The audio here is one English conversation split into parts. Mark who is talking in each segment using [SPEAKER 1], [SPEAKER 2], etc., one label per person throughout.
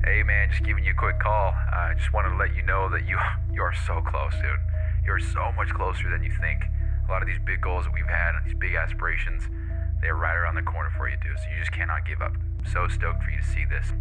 [SPEAKER 1] Hey man, just giving you a quick call. I just wanted to let you know that you are so close, dude. You're so much closer than you think. A lot of these big goals that we've had and these big aspirations, they're right around the corner for you, dude. So you just cannot give up. So stoked for you to see this.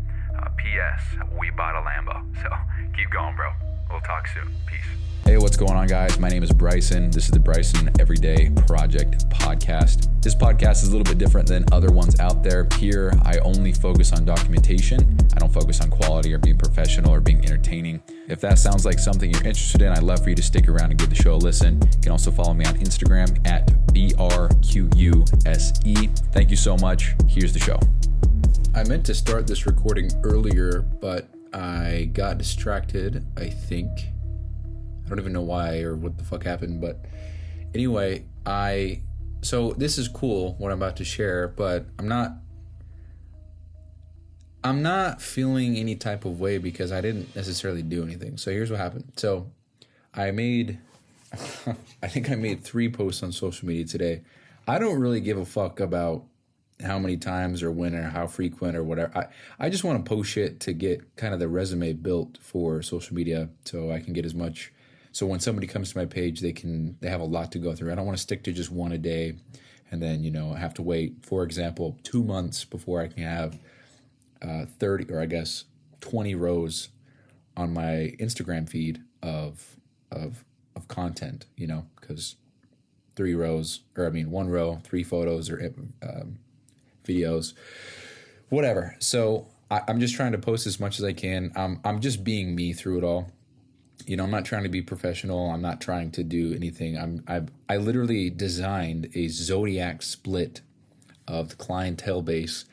[SPEAKER 1] P.S. We bought a Lambo. So keep going, bro. We'll talk soon. Peace.
[SPEAKER 2] Hey, what's going on, guys? My name is Bryson. This is the Bryson Everyday Project podcast. This podcast is a little bit different than other ones out there. Here, I only focus on documentation. I don't focus on quality or being professional or being entertaining. If that sounds like something you're interested in, I'd love for you to stick around and give the show a listen. You can also follow me on Instagram at BRQUSE. Thank you so much. Here's the show. I meant to start this recording earlier, but I got distracted, I think. I don't even know why or what the fuck happened, but anyway, so this is cool what I'm about to share, but I'm not feeling any type of way because I didn't necessarily do anything. So here's what happened. So I think I made 3 posts on social media today. I don't really give a fuck about how many times or when or how frequent or whatever. I just want to post shit to get kind of the resume built for social media so I can get as much. So when somebody comes to my page, they have a lot to go through. I don't want to stick to just one a day and then, have to wait, for example, 2 months before I can have 30 or I guess 20 rows on my Instagram feed of content, because 1 row, 3 photos or videos, whatever. So I'm just trying to post as much as I can. I'm just being me through it all. I'm not trying to be professional. I'm not trying to do anything. I literally designed a zodiac split of the clientele base,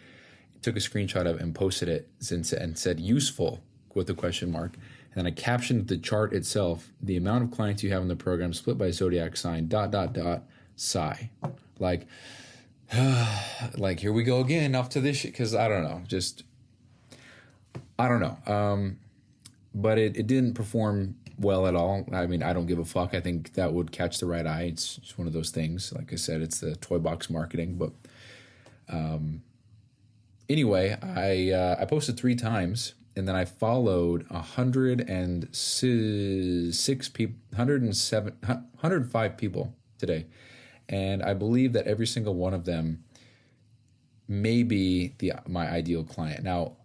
[SPEAKER 2] took a screenshot of it and posted it and said useful with a question mark. And then I captioned the chart itself, the amount of clients you have in the program split by zodiac sign, ... sigh. Like here we go again, off to this shit. Cause I don't know. But it didn't perform well at all. I mean, I don't give a fuck. I think that would catch the right eye. It's just one of those things. Like I said, it's the toy box marketing. But anyway, I posted 3 times, and then I followed 105 people today. And I believe that every single one of them may be my ideal client. Now,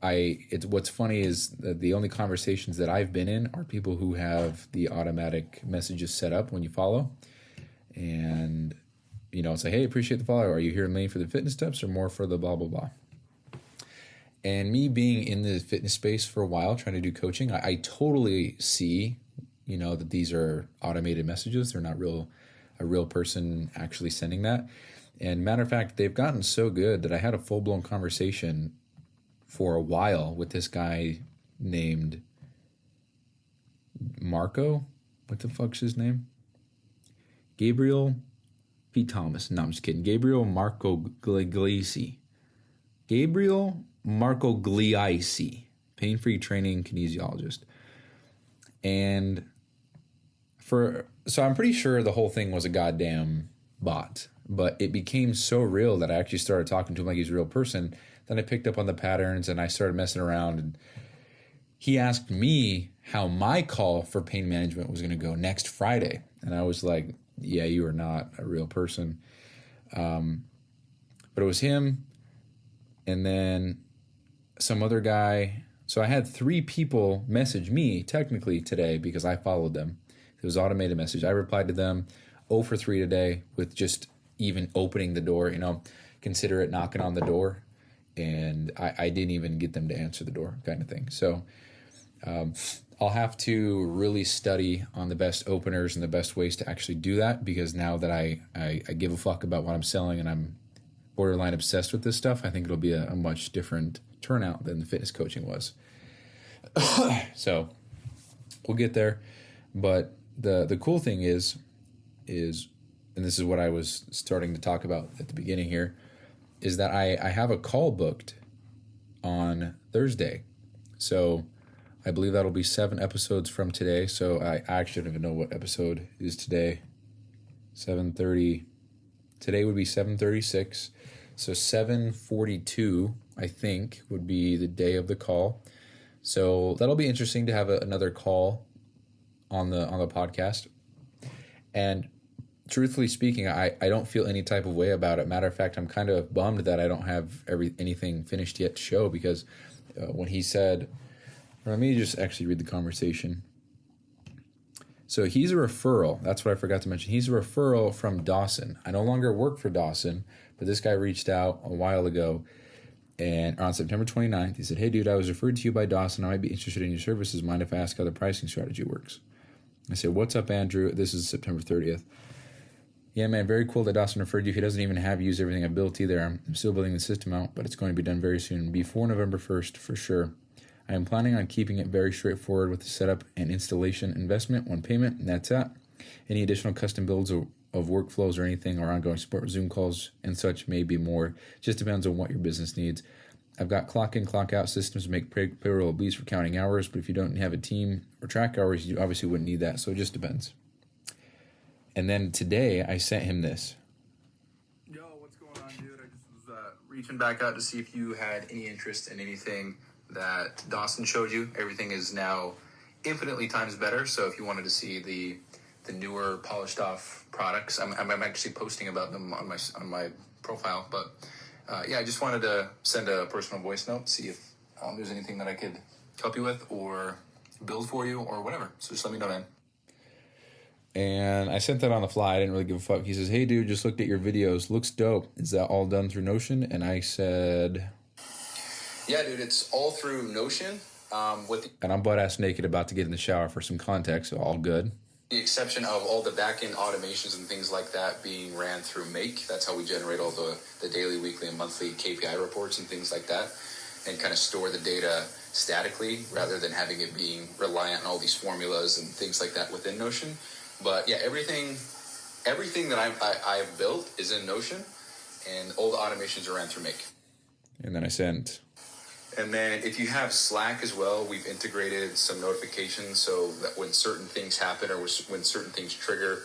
[SPEAKER 2] what's funny is that the only conversations that I've been in are people who have the automatic messages set up when you follow. And, say, hey, appreciate the follow. Are you here mainly for the fitness tips or more for the blah, blah, blah? And me being in the fitness space for a while, trying to do coaching, I totally see, that these are automated messages. They're not a real person actually sending that. And matter of fact, they've gotten so good that I had a full-blown conversation for a while with this guy named Marco. What the fuck's his name? Gabriel P. Thomas. No, I'm just kidding. Gabriel Marco Gliese. Pain-free training kinesiologist. And so I'm pretty sure the whole thing was a goddamn bot. But it became so real that I actually started talking to him like he's a real person. Then I picked up on the patterns and I started messing around. And he asked me how my call for pain management was going to go next Friday. And I was like, yeah, you are not a real person. But it was him and then some other guy. So I had 3 people message me technically today because I followed them. It was automated message. I replied to them 0 for 3 today with just even opening the door, consider it knocking on the door. And I didn't even get them to answer the door kind of thing. So I'll have to really study on the best openers and the best ways to actually do that, because now that I give a fuck about what I'm selling and I'm borderline obsessed with this stuff, I think it'll be a much different turnout than the fitness coaching was. So we'll get there. But the cool thing is, and this is what I was starting to talk about at the beginning here, is that I have a call booked on Thursday. So I believe that'll be 7 episodes from today. So I actually don't even know what episode is today. 7:30. Today would be 7:36. So 7:42, I think, would be the day of the call. So that'll be interesting to have another call on the podcast. And truthfully speaking, I don't feel any type of way about it. Matter of fact, I'm kind of bummed that I don't have anything finished yet to show, because when he said, let me just actually read the conversation. So he's a referral. That's what I forgot to mention. He's a referral from Dawson. I no longer work for Dawson, but this guy reached out a while ago, and on September 29th, he said, hey, dude, I was referred to you by Dawson. I might be interested in your services. Mind if I ask how the pricing strategy works? I said, what's up, Andrew? This is September 30th. Yeah, man, very cool that Dawson referred you. He doesn't even have used everything I built either. I'm still building the system out, but it's going to be done very soon, before November 1st for sure. I am planning on keeping it very straightforward with the setup and installation investment, one payment, and that's it. Any additional custom builds of workflows or anything, or ongoing support with Zoom calls and such may be more. Just depends on what your business needs. I've got clock in, clock out systems to make payroll at least for counting hours, but if you don't have a team or track hours, you obviously wouldn't need that, so it just depends. And then today, I sent him this.
[SPEAKER 3] Yo, what's going on, dude? I just was reaching back out to see if you had any interest in anything that Dawson showed you. Everything is now infinitely times better, so if you wanted to see the newer, polished off products, I'm actually posting about them on my profile, but yeah, I just wanted to send a personal voice note, see if there's anything that I could help you with or build for you or whatever. So just let me know, man.
[SPEAKER 2] And I sent that on the fly. I didn't really give a fuck. He says, hey, dude, just looked at your videos. Looks dope. Is that all done through Notion? And I said,
[SPEAKER 3] yeah, dude, it's all through Notion.
[SPEAKER 2] And I'm butt-ass naked about to get in the shower for some context, so all good.
[SPEAKER 3] The exception of all the back-end automations and things like that being ran through Make. That's how we generate all the daily, weekly, and monthly KPI reports and things like that, and kind of store the data statically rather than having it being reliant on all these formulas and things like that within Notion. But yeah, everything that I've built is in Notion, and all the automations are ran through Make.
[SPEAKER 2] And then I sent.
[SPEAKER 3] And then if you have Slack as well, we've integrated some notifications so that when certain things happen or when certain things trigger,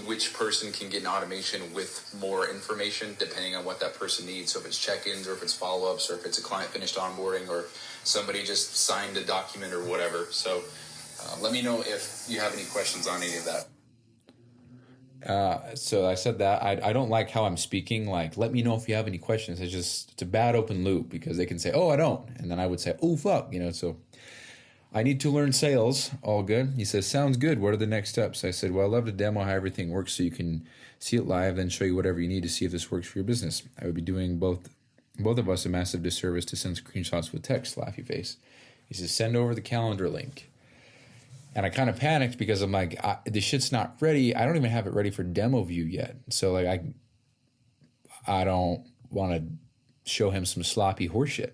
[SPEAKER 3] which person can get an automation with more information depending on what that person needs. So if it's check-ins or if it's follow-ups or if it's a client finished onboarding or somebody just signed a document or whatever. So let me know if you have any questions on any of that.
[SPEAKER 2] So I said that I don't like how I'm speaking. Like, let me know if you have any questions. It's a bad open loop because they can say, oh, I don't. And then I would say, oh, fuck, so I need to learn sales. All good. He says, sounds good. What are the next steps? I said, well, I'd love to demo how everything works so you can see it live, then show you whatever you need to see if this works for your business. I would be doing both of us a massive disservice to send screenshots with text, laughy face. He says, send over the calendar link. And I kind of panicked because I'm like, this shit's not ready. I don't even have it ready for demo view yet. So like, I don't want to show him some sloppy horseshit.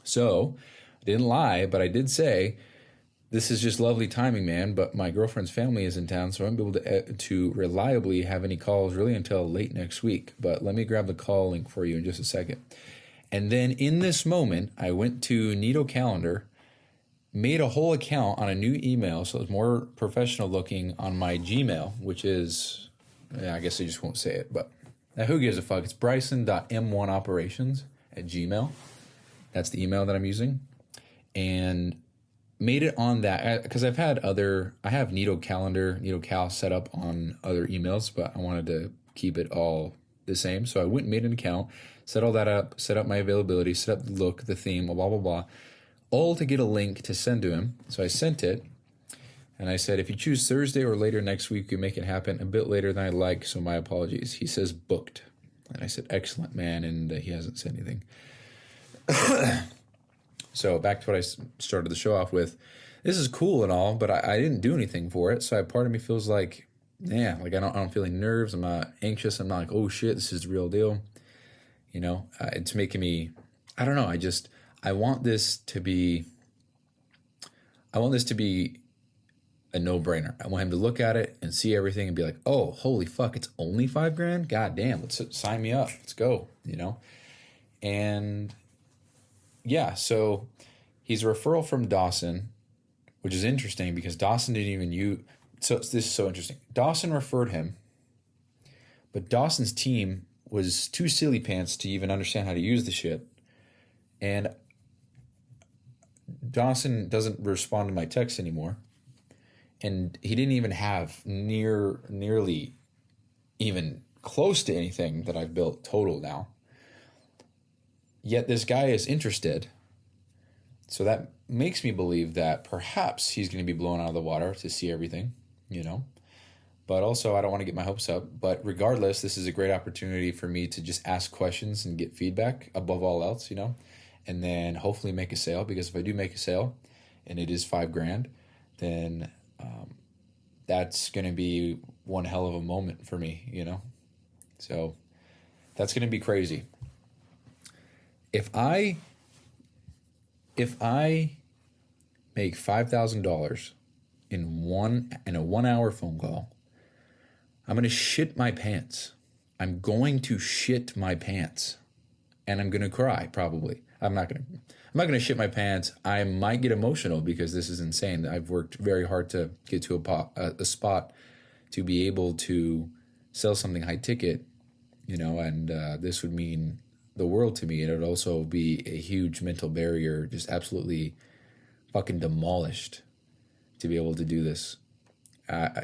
[SPEAKER 2] So I didn't lie, but I did say, this is just lovely timing, man. But my girlfriend's family is in town, so I won't be able to reliably have any calls really until late next week. But let me grab the call link for you in just a second. And then in this moment, I went to Neato Calendar, made a whole account on a new email, so it's more professional looking on my Gmail, which is, I guess I just won't say it, but who gives a fuck? It's bryson.m1operations@gmail. That's the email that I'm using. And made it on that, because I have Neato Calendar, Neato Cal set up on other emails, but I wanted to keep it all the same. So I went and made an account, set all that up, set up my availability, set up the look, the theme, blah, blah, blah. All to get a link to send to him. So I sent it, and I said, if you choose Thursday or later next week, you make it happen a bit later than I'd like, so my apologies. He says booked. And I said, excellent, man, and he hasn't said anything. So back to what I started the show off with. This is cool and all, but I didn't do anything for it, so part of me feels like, I don't feel any nerves. I'm not anxious. I'm not like, oh, shit, this is the real deal. It's making me, I don't know, I want this to be a no-brainer. I want him to look at it and see everything and be like, oh, holy fuck, it's only $5,000? God damn, let's sign me up. Let's go, And yeah, so he's a referral from Dawson, which is interesting because Dawson didn't even so this is so interesting. Dawson referred him, but Dawson's team was too silly pants to even understand how to use the shit. And Dawson doesn't respond to my texts anymore. And he didn't even have nearly even close to anything that I've built total now. Yet this guy is interested. So that makes me believe that perhaps he's going to be blown out of the water to see everything, you know. But also, I don't want to get my hopes up. But regardless, this is a great opportunity for me to just ask questions and get feedback above all else, you know. And then hopefully make a sale. Because if I do make a sale and it is $5,000, then that's going to be one hell of a moment for me, you know. So that's going to be crazy. If I make $5,000 in a 1 hour phone call, I'm going to shit my pants. I'm going to shit my pants, and I'm going to cry probably. I'm not going to shit my pants. I might get emotional because this is insane. I've worked very hard to get to a spot to be able to sell something high ticket, you know, and this would mean the world to me. And it would also be a huge mental barrier, just absolutely fucking demolished to be able to do this.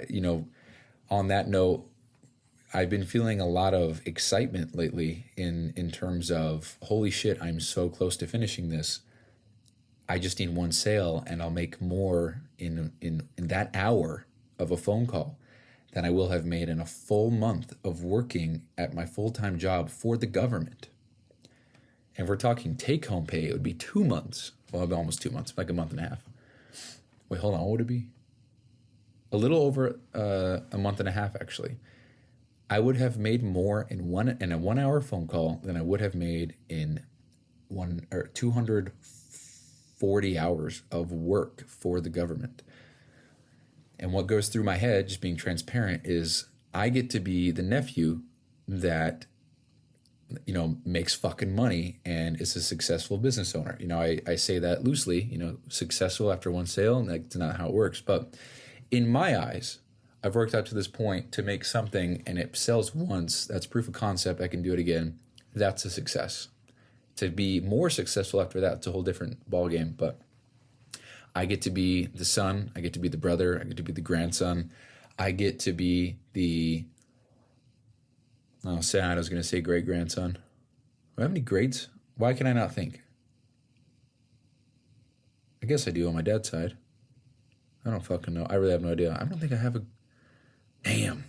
[SPEAKER 2] You know, on that note, I've been feeling a lot of excitement lately in terms of, holy shit, I'm so close to finishing this. I just need one sale and I'll make more in that hour of a phone call than I will have made in a full month of working at my full-time job for the government. And if we're talking take-home pay, it would be 2 months. Well, it'd be almost 2 months, like a month and a half. Wait, hold on, what would it be? A little over a month and a half, actually. I would have made more in a 1 hour phone call than I would have made in 240 hours of work for the government. And what goes through my head, just being transparent, is I get to be the nephew that, you know, makes fucking money and is a successful business owner. You know, I say that loosely, you know, successful after one sale, and that's not how it works. But in my eyes, I've worked out to this point to make something and it sells once. That's proof of concept. I can do it again. That's a success. To be more successful after that, it's a whole different ballgame. But I get to be the son. I get to be the brother. I get to be the grandson. I get to be the, oh, sad. I was going to say great grandson. Do I have any grades? Why can I not think? I guess I do on my dad's side. I don't fucking know. I really have no idea. I don't think I have a... Damn.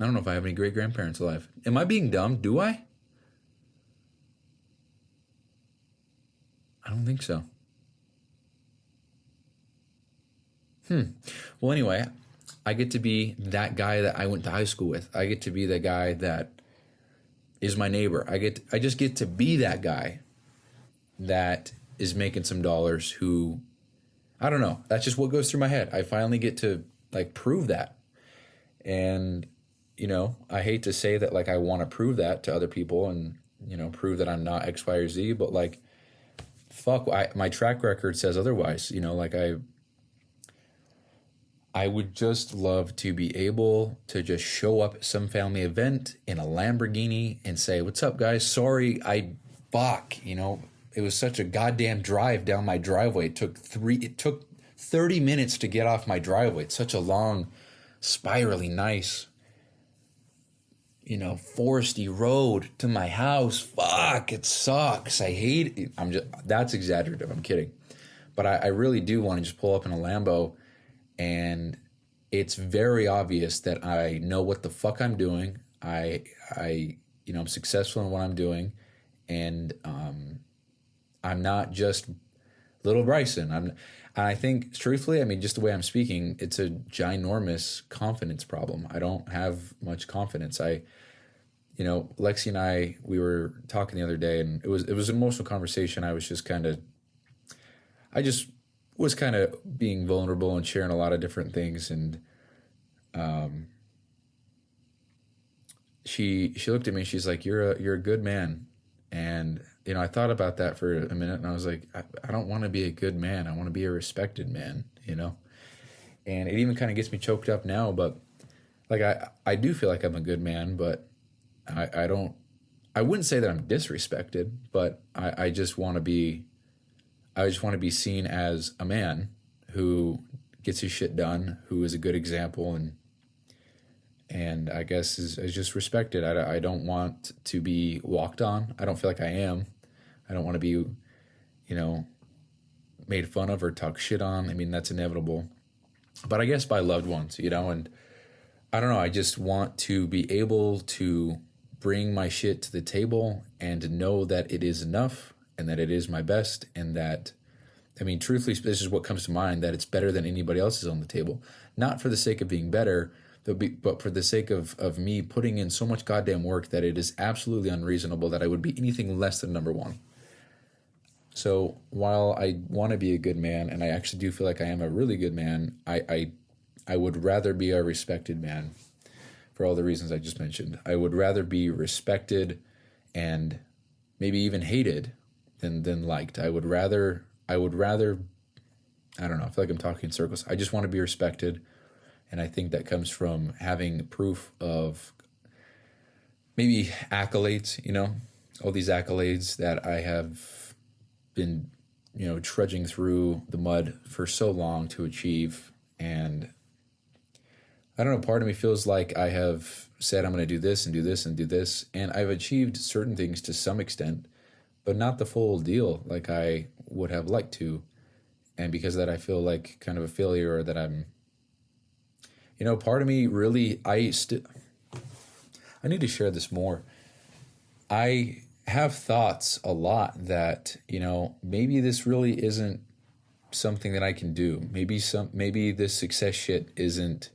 [SPEAKER 2] I don't know if I have any great-grandparents alive. Am I being dumb? Do I? I don't think so. Well, anyway, I get to be that guy that I went to high school with. I get to be the guy that is my neighbor. I just get to be that guy that is making some dollars who... I don't know. That's just what goes through my head. I finally get to, like, prove that. And, you know, I hate to say that, like, I want to prove that to other people and, you know, prove that I'm not X, Y, or Z. But, like, fuck, my track record says otherwise. You know, like, I would just love to be able to just show up at some family event in a Lamborghini and say, what's up, guys? Sorry, you know. It was such a goddamn drive down my driveway. It took 30 minutes to get off my driveway. It's such a long, spirally nice, you know, foresty road to my house. Fuck, it sucks. I hate it. That's exaggerative. I'm kidding. But I really do want to just pull up in a Lambo, and it's very obvious that I know what the fuck I'm doing. I'm successful in what I'm doing, and I'm not just little Bryson. And I think, truthfully, I mean, just the way I'm speaking, it's a ginormous confidence problem. I don't have much confidence. Lexi and I, we were talking the other day, and it was an emotional conversation. I was just was kind of being vulnerable and sharing a lot of different things. And she looked at me and she's like, you're a good man. And, you know, I thought about that for a minute, and I was like, I don't want to be a good man. I want to be a respected man, you know? And it even kind of gets me choked up now, but, like, I do feel like I'm a good man, but I wouldn't say that I'm disrespected, but I just want to be, I just want to be seen as a man who gets his shit done, who is a good example, and I guess is just respected. I don't want to be walked on. I don't feel like I am. I don't want to be, made fun of or talk shit on. I mean, that's inevitable. But I guess by loved ones, and I don't know. I just want to be able to bring my shit to the table and to know that it is enough and that it is my best, and that, I mean, truthfully, this is what comes to mind, that it's better than anybody else's on the table. Not for the sake of being better, but for the sake of me putting in so much goddamn work that it is absolutely unreasonable that I would be anything less than number one. So while I want to be a good man, and I actually do feel like I am a really good man, I would rather be a respected man for all the reasons I just mentioned. I would rather be respected and maybe even hated than liked. I would rather, I don't know, I feel like I'm talking in circles. I just want to be respected. And I think that comes from having proof of maybe accolades, all these accolades that I have been, trudging through the mud for so long to achieve. And I don't know, part of me feels like I have said I'm going to do this and do this and do this. And I've achieved certain things to some extent, but not the full deal like I would have liked to. And because of that, I feel like kind of a failure, or that I'm, part of me really, I need to share this more. I have thoughts a lot that, maybe this really isn't something that I can do. Maybe this success shit isn't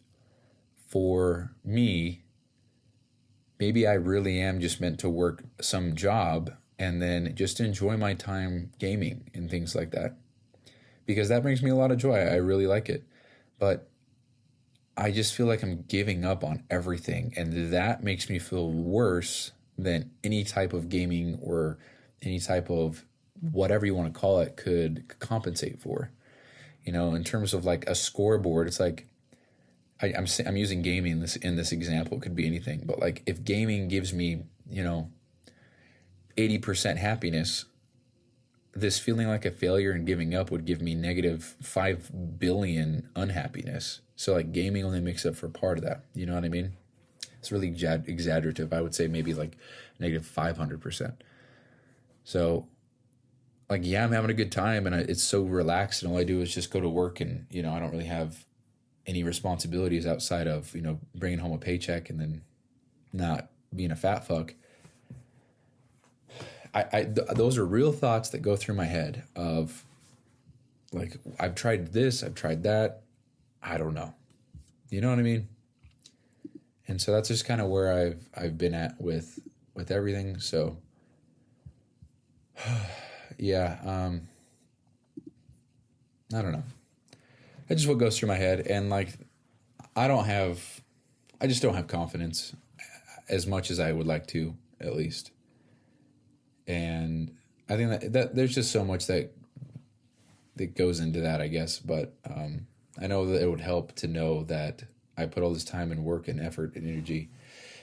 [SPEAKER 2] for me. Maybe I really am just meant to work some job and then just enjoy my time gaming and things like that. Because that brings me a lot of joy. I really like it. But I just feel like I'm giving up on everything, and that makes me feel worse than any type of gaming or any type of whatever you want to call it could compensate for. In terms of like a scoreboard, it's like I'm using gaming in this example. It could be anything, but like if gaming gives me 80% happiness, this feeling like a failure and giving up would give me negative 5 billion unhappiness. So like gaming only makes up for part of that. You know what I mean? It's really exaggerative. I would say maybe like negative 500%. So like, yeah, I'm having a good time and it's so relaxed, and all I do is just go to work, and, I don't really have any responsibilities outside of, bringing home a paycheck and then not being a fat fuck. Those are real thoughts that go through my head of like, I've tried this, I've tried that, I don't know. You know what I mean? And so that's just kind of where I've been at with everything. So yeah, I don't know. That's just what goes through my head, and like I just don't have confidence as much as I would like to, at least. And I think that there's just so much that goes into that, I guess. But I know that it would help to know that I put all this time and work and effort and energy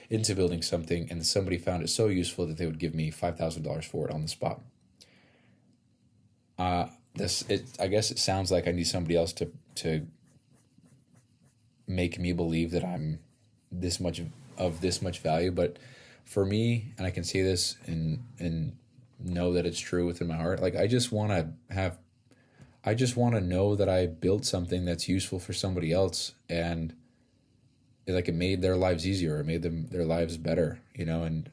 [SPEAKER 2] into building something, and somebody found it so useful that they would give me $5,000 for it on the spot. I guess it sounds like I need somebody else to make me believe that I'm this much value, but for me, and I can see this and know that it's true within my heart, like I just want to know that I built something that's useful for somebody else, and like it made their lives easier, it made their lives better, and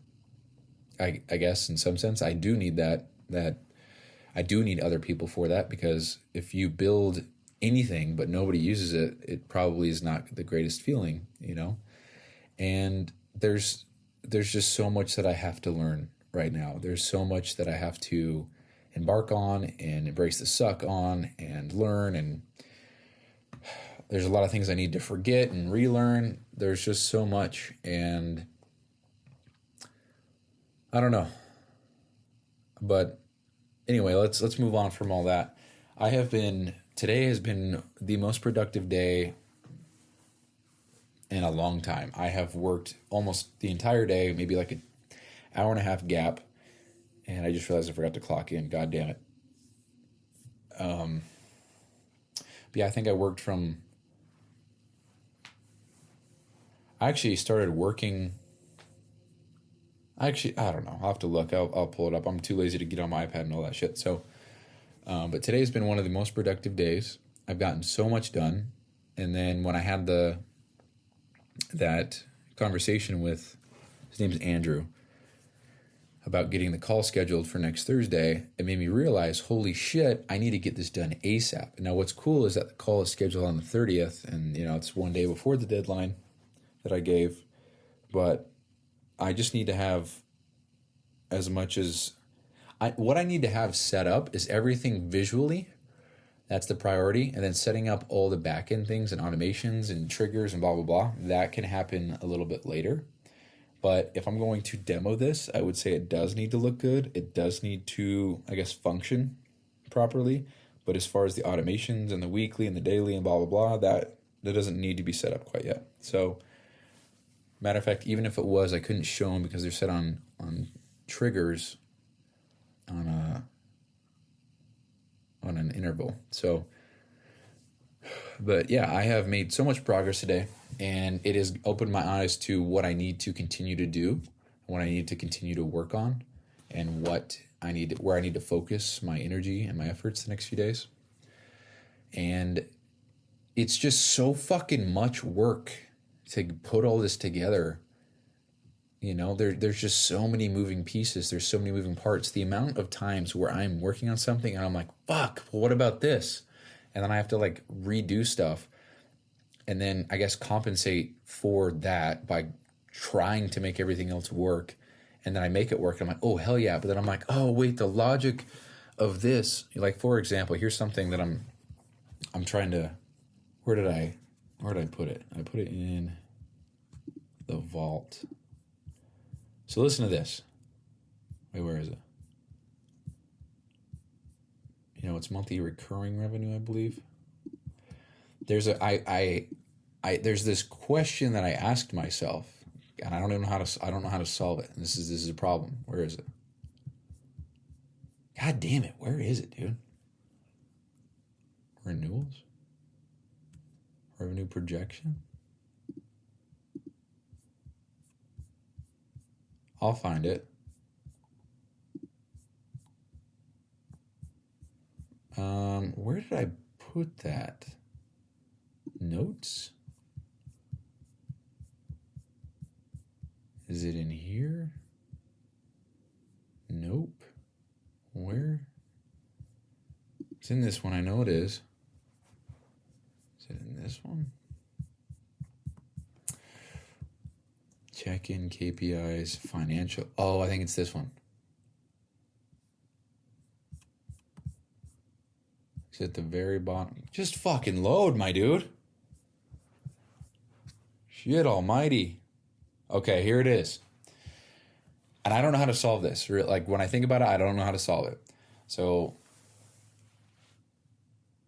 [SPEAKER 2] I guess in some sense I do need that I do need other people for that, because if you build anything but nobody uses it, it probably is not the greatest feeling, and there's just so much that I have to learn right now. There's so much that I have to embark on and embrace the suck on and learn, and there's a lot of things I need to forget and relearn. There's just so much, and I don't know. But anyway, let's move on from all that. Today has been the most productive day in a long time. I have worked almost the entire day, maybe like an hour and a half gap, and I just realized I forgot to clock in. God damn it. But yeah, I think I worked from. I actually started working. I don't know. I'll have to look. I'll pull it up. I'm too lazy to get on my iPad and all that shit. So, but today's been one of the most productive days. I've gotten so much done. And then when I had that conversation with, his name's Andrew, about getting the call scheduled for next Thursday, it made me realize, holy shit, I need to get this done ASAP. Now, what's cool is that the call is scheduled on the 30th, and, it's one day before the deadline that I gave. But I just need to have as much as... what I need to have set up is everything visually. That's the priority. And then setting up all the back-end things and automations and triggers and blah, blah, blah. That can happen a little bit later. But if I'm going to demo this, I would say it does need to look good. It does need to, I guess, function properly. But as far as the automations and the weekly and the daily and blah, blah, blah, that doesn't need to be set up quite yet. So, matter of fact, even if it was, I couldn't show them because they're set on triggers on an interval. So, but yeah, I have made so much progress today, and it has opened my eyes to what I need to continue to do, what I need to continue to work on, and where I need to focus my energy and my efforts the next few days. And it's just so fucking much work to put all this together. There's just so many moving pieces. There's so many moving parts. The amount of times where I'm working on something and I'm like, fuck, well, what about this? And then I have to redo stuff. And then I guess compensate for that by trying to make everything else work. And then I make it work. And I'm like, oh, hell yeah. But then I'm like, oh, wait, the logic of this. For example, here's something that I'm trying to, where did I put it? I put it in the vault. So listen to this. Wait, where is it? It's monthly recurring revenue, I believe. There's there's this question that I asked myself, and I don't know how to solve it. And this is a problem. Where is it? God damn it! Where is it, dude? Renewals? Revenue projection? I'll find it. Where did I put that? Notes? Is it in here? Nope. Where? It's in this one. I know it is. Is it in this one? Check-in KPIs, financial. Oh, I think it's this one. It's at the very bottom. Just fucking load, my dude. Shit almighty. Okay, here it is. And I don't know how to solve this. When I think about it, I don't know how to solve it. So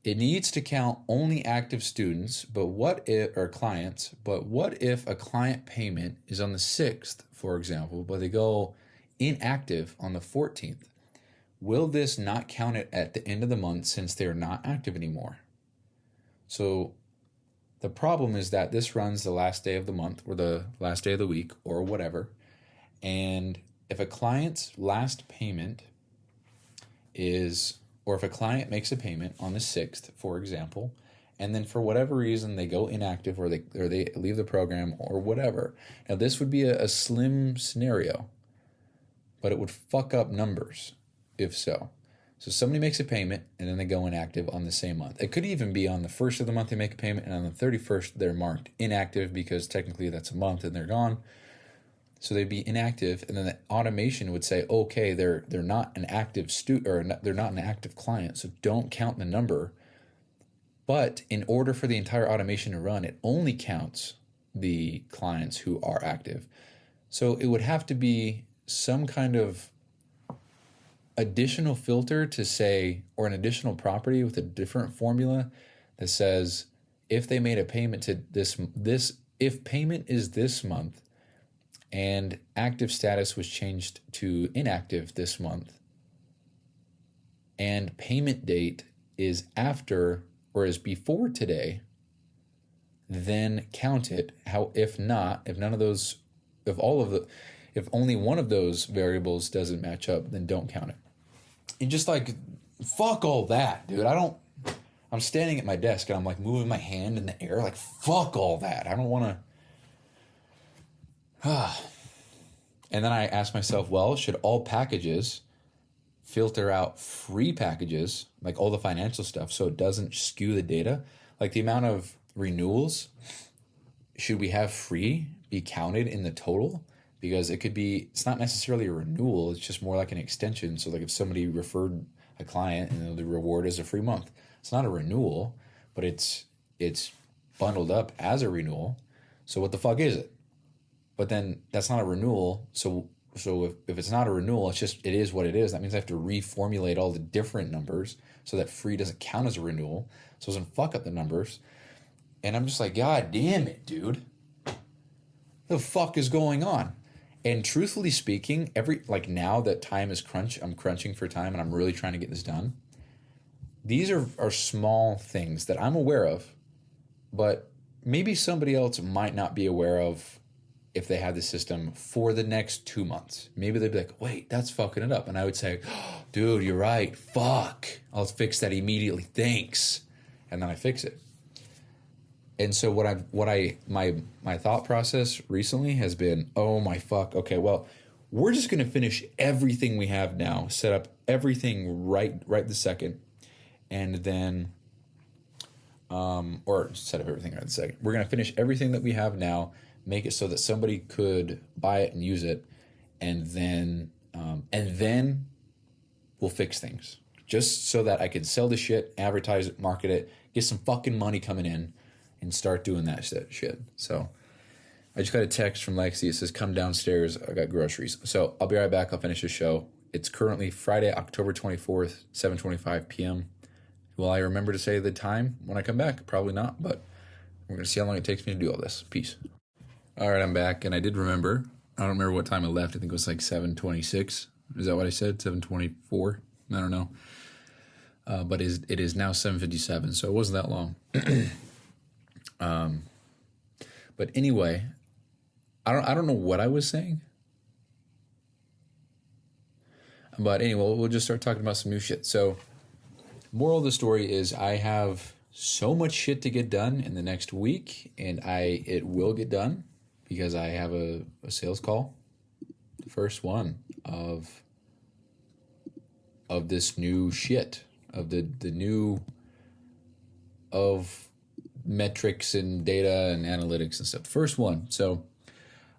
[SPEAKER 2] it needs to count only active students, or clients, but what if a client payment is on the 6th, for example, but they go inactive on the 14th? Will this not count it at the end of the month since they're not active anymore? So the problem is that this runs the last day of the month or the last day of the week or whatever. And if a client's last payment or if a client makes a payment on the 6th, for example, and then for whatever reason they go inactive or they leave the program or whatever. Now this would be a slim scenario, but it would fuck up numbers if so. So somebody makes a payment and then they go inactive on the same month. It could even be on the 1st of the month they make a payment and on the 31st they're marked inactive because technically that's a month and they're gone. So they'd be inactive, and then the automation would say, okay, they're not an active they're not an active client, so don't count the number. But in order for the entire automation to run, it only counts the clients who are active. So it would have to be some kind of additional filter to say, or an additional property with a different formula that says if they made a payment to if payment is this month, and active status was changed to inactive this month, and payment date is after or is before today, then count it. How if not, if none of those, if all of the, if only one of those variables doesn't match up, then don't count it. And just like, fuck all that, dude. I'm standing at my desk and I'm like moving my hand in the air, like fuck all that. I don't want to. And then I ask myself, well, should all packages filter out free packages, like all the financial stuff, so it doesn't skew the data? Like the amount of renewals, should we have free be counted in the total? Because it could be, it's not necessarily a renewal, it's just more like an extension. So like if somebody referred a client and the reward is a free month, it's not a renewal, but it's bundled up as a renewal. So what the fuck is it? But then that's not a renewal. So if it's not a renewal, it is what it is. That means I have to reformulate all the different numbers so that free doesn't count as a renewal. So it doesn't fuck up the numbers. And I'm just like, God damn it, dude. The fuck is going on? And truthfully speaking, now that time is I'm crunching for time and I'm really trying to get this done. These are small things that I'm aware of, but maybe somebody else might not be aware of if they had the system for the next 2 months. Maybe they'd be like, wait, that's fucking it up. And I would say, oh, dude, you're right. Fuck. I'll fix that immediately. Thanks. And then I fix it. And so my thought process recently has been, oh my fuck. Okay, well, we're just going to finish everything we have now, set up everything right this second. And then, or set up everything right this second. We're going to finish everything that we have now, make it so that somebody could buy it and use it, and then we'll fix things. Just so that I could sell the shit, advertise it, market it, get some fucking money coming in, and start doing that shit. So I just got a text from Lexi. It says, come downstairs. I got groceries. So I'll be right back. I'll finish the show. It's currently Friday, October 24th, 7:25 p.m. Will I remember to say the time when I come back? Probably not, but we're going to see how long it takes me to do all this. Peace. All right, I'm back, and I did remember. I don't remember what time I left. I think it was like 7:26. Is that what I said? 7:24? I don't know. But it is now 7:57, so it wasn't that long. But anyway, I don't know what I was saying. But anyway, we'll just start talking about some new shit. So, moral of the story is I have so much shit to get done in the next week, and it will get done because I have a sales call. The first one of this new shit, of the new of metrics and data and analytics and stuff. First one. So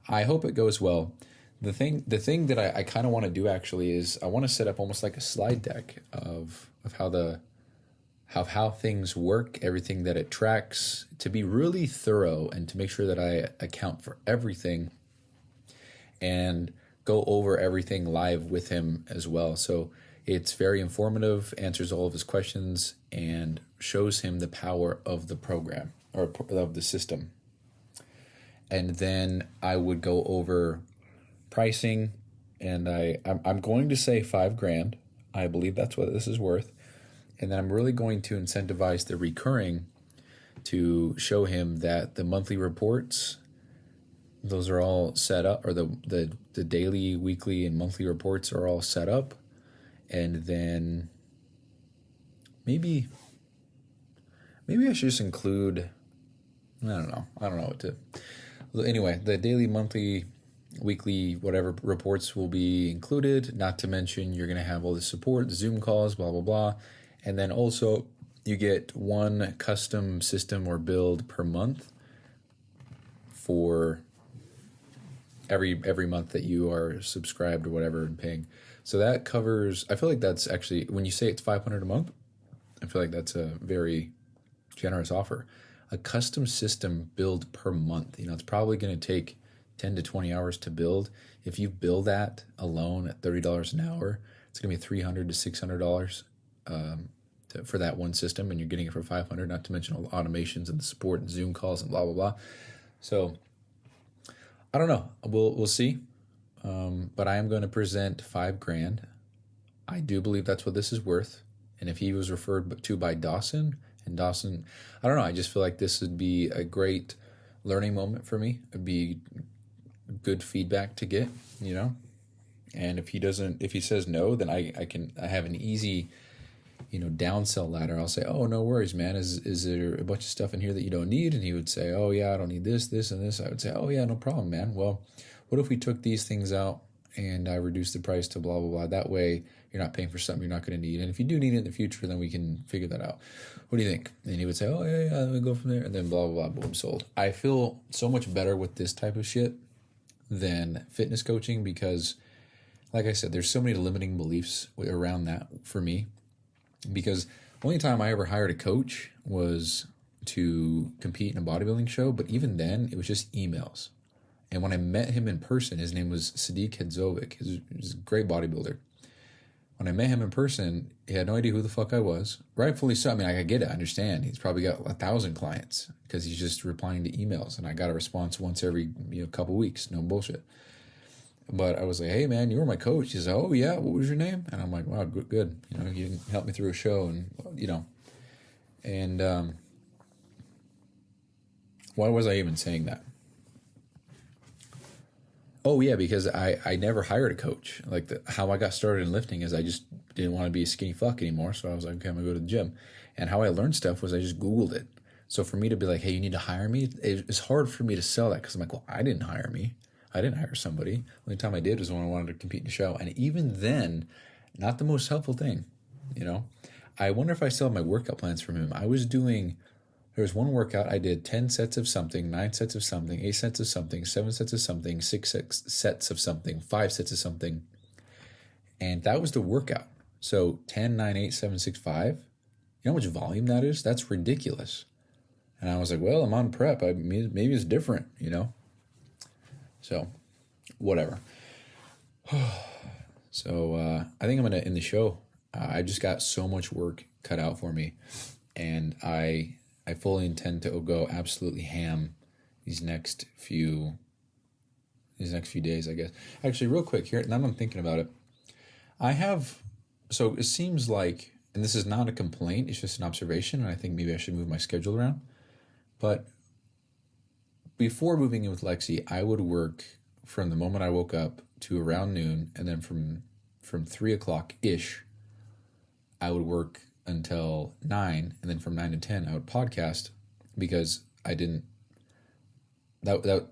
[SPEAKER 2] I hope it goes well. The thing that I kind of want to do actually is I want to set up almost like a slide deck of how things work, everything that it tracks, to be really thorough and to make sure that I account for everything and go over everything live with him as well. So it's very informative, answers all of his questions, and shows him the power of the program or of the system. And then I would go over pricing, and I'm going to say $5,000. I believe that's what this is worth. And then I'm really going to incentivize the recurring to show him that the monthly reports, those are all set up, or the daily, weekly, and monthly reports are all set up. And then maybe I should just include, I don't know what to. Anyway, the daily, monthly, weekly, whatever reports will be included. Not to mention you're going to have all the support, the Zoom calls, blah, blah, blah. And then also you get one custom system or build per month for every month that you are subscribed or whatever and paying. So that covers, I feel like that's actually, when you say it's $500 a month, I feel like that's a very generous offer. A custom system build per month, it's probably going to take 10 to 20 hours to build. If you build that alone at $30 an hour, it's going to be $300 to $600 for that one system, and you're getting it for $500, not to mention all the automations and the support and Zoom calls and blah, blah, blah. So I don't know. We'll see. But I am going to present $5,000. I do believe that's what this is worth. And if he was referred to by Dawson, and Dawson, I don't know, I just feel like this would be a great learning moment for me. It'd be good feedback to get, you know? And if he says no, then I have an easy, downsell ladder. I'll say, oh, no worries, man. Is there a bunch of stuff in here that you don't need? And he would say, oh yeah, I don't need this, this, and this. I would say, oh yeah, no problem, man. Well, what if we took these things out and I reduced the price to blah, blah, blah. That way you're not paying for something you're not going to need. And if you do need it in the future, then we can figure that out. What do you think? And he would say, oh yeah, let me go from there. And then blah, blah, blah, boom, sold. I feel so much better with this type of shit than fitness coaching because, like I said, there's so many limiting beliefs around that for me. Because the only time I ever hired a coach was to compete in a bodybuilding show. But even then, it was just emails. And when I met him in person, his name was Sadiq Hedzovic. He's a great bodybuilder. When I met him in person, he had no idea who the fuck I was. Rightfully so. I mean, I get it. I understand. He's probably got 1,000 clients because he's just replying to emails. And I got a response once every couple weeks. No bullshit. But I was like, hey, man, you were my coach. He's like, oh, yeah, what was your name? And I'm like, wow, good. You helped me through a show. And, why was I even saying that? Oh, yeah, because I never hired a coach. Like, how I got started in lifting is I just didn't want to be a skinny fuck anymore. So I was like, okay, I'm going to go to the gym. And how I learned stuff was I just Googled it. So for me to be like, hey, you need to hire me, it's hard for me to sell that because I'm like, well, I didn't hire me. I didn't hire somebody. The only time I did was when I wanted to compete in the show. And even then, not the most helpful thing, I wonder if I still have my workout plans from him. There was one workout I did 10 sets of something, 9 sets of something, 8 sets of something, 7 sets of something, 6 sets of something, 5 sets of something. And that was the workout. So 10, 9, 8, 7, 6, 5. You know how much volume that is? That's ridiculous. And I was like, well, I'm on prep. Maybe it's different, So, whatever. So, I think I'm going to end the show. I just got so much work cut out for me. And I fully intend to go absolutely ham these next few days, I guess. Actually, real quick here, now I'm thinking about it. So it seems like, and this is not a complaint, it's just an observation, and I think maybe I should move my schedule around. But before moving in with Lexi, I would work from the moment I woke up to around noon, and then from 3 o'clock-ish, I would work until 9, and then from 9 to 10, I would podcast because it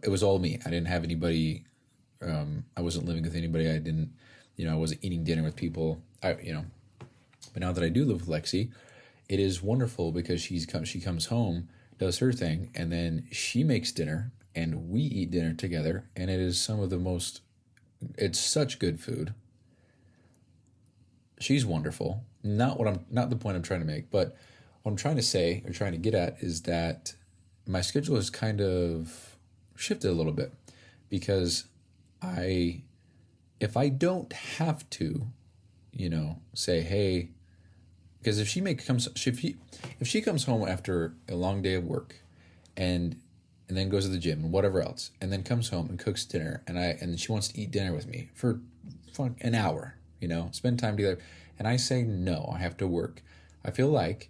[SPEAKER 2] was all me. I didn't have anybody, I wasn't living with anybody. I didn't, I wasn't eating dinner with people. But now that I do live with Lexi, it is wonderful because she comes home, does her thing, and then she makes dinner, and we eat dinner together, and it is it's such good food. She's wonderful. Not the point I'm trying to make, but what I'm trying to say or trying to get at is that my schedule has kind of shifted a little bit because if I don't have to, say, hey, because if she comes home after a long day of work and then goes to the gym and whatever else, and then comes home and cooks dinner and she wants to eat dinner with me for an hour, spend time together. And I say, no, I have to work. I feel like,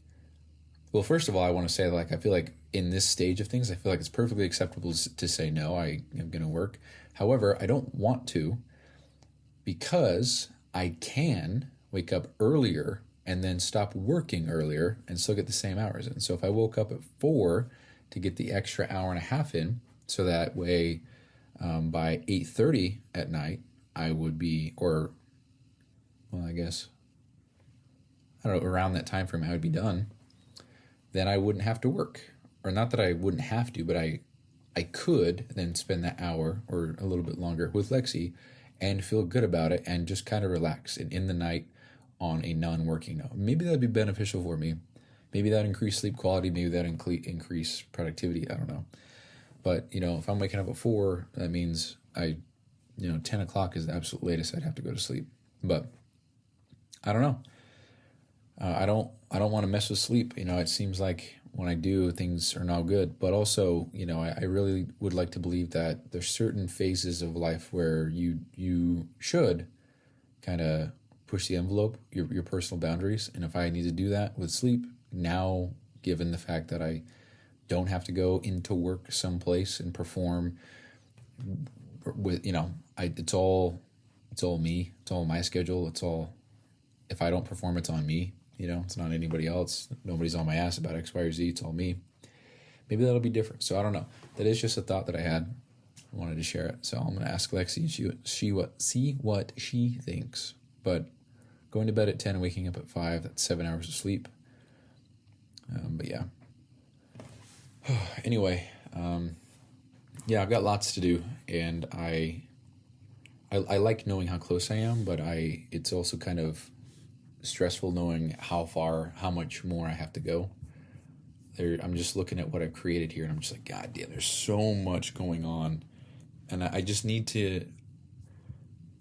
[SPEAKER 2] well, first of all, I want to say, I feel like in this stage of things, I feel like it's perfectly acceptable to say, no, I am going to work. However, I don't want to because I can wake up earlier and then stop working earlier and still get the same hours in. So if I woke up at 4 to get the extra hour and a half in, so that way by 8:30 at night, I would be, I guess, I don't know, around that time frame I would be done, then I wouldn't have to work. Or not that I wouldn't have to, but I could then spend that hour or a little bit longer with Lexi and feel good about it and just kind of relax and in the night on a non-working note. Maybe that'd be beneficial for me. Maybe that'd increase sleep quality. Maybe that'd increase productivity. I don't know. But, if I'm waking up at 4, that means 10 o'clock is the absolute latest I'd have to go to sleep. But I don't know. I don't want to mess with sleep. It seems like when I do, things are not good. But also, I really would like to believe that there's certain phases of life where you should kind of push the envelope, your personal boundaries. And if I need to do that with sleep, now, given the fact that I don't have to go into work someplace and perform with, it's all me. It's all my schedule. It's all, if I don't perform, it's on me. It's not anybody else. Nobody's on my ass about X, Y, or Z. It's all me. Maybe that'll be different. So I don't know. That is just a thought that I had. I wanted to share it. So I'm going to ask Lexi and see what she thinks. But going to bed at 10 and waking up at 5, that's 7 hours of sleep. But yeah. Anyway, yeah, I've got lots to do, and I like knowing how close I am, but it's also kind of stressful knowing how much more I have to go. I'm just looking at what I've created here, and I'm just like, God damn, there's so much going on, and I just need to,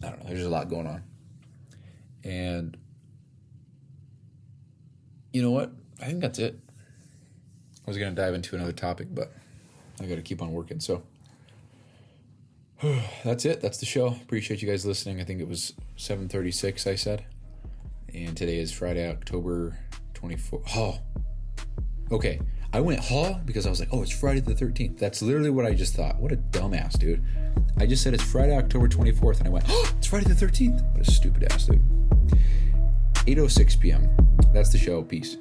[SPEAKER 2] I don't know, there's a lot going on. And you know what? I think that's it. I was going to dive into another topic, but I got to keep on working. So that's it. That's the show. Appreciate you guys listening. I think it was 7:36, I said. And today is Friday, October 24th. Oh, okay. I went, because I was like, it's Friday the 13th. That's literally what I just thought. What a dumbass, dude. I just said it's Friday, October 24th, and I went, it's Friday the 13th. What a stupid ass, dude. 8:06 p.m. That's the show. Peace.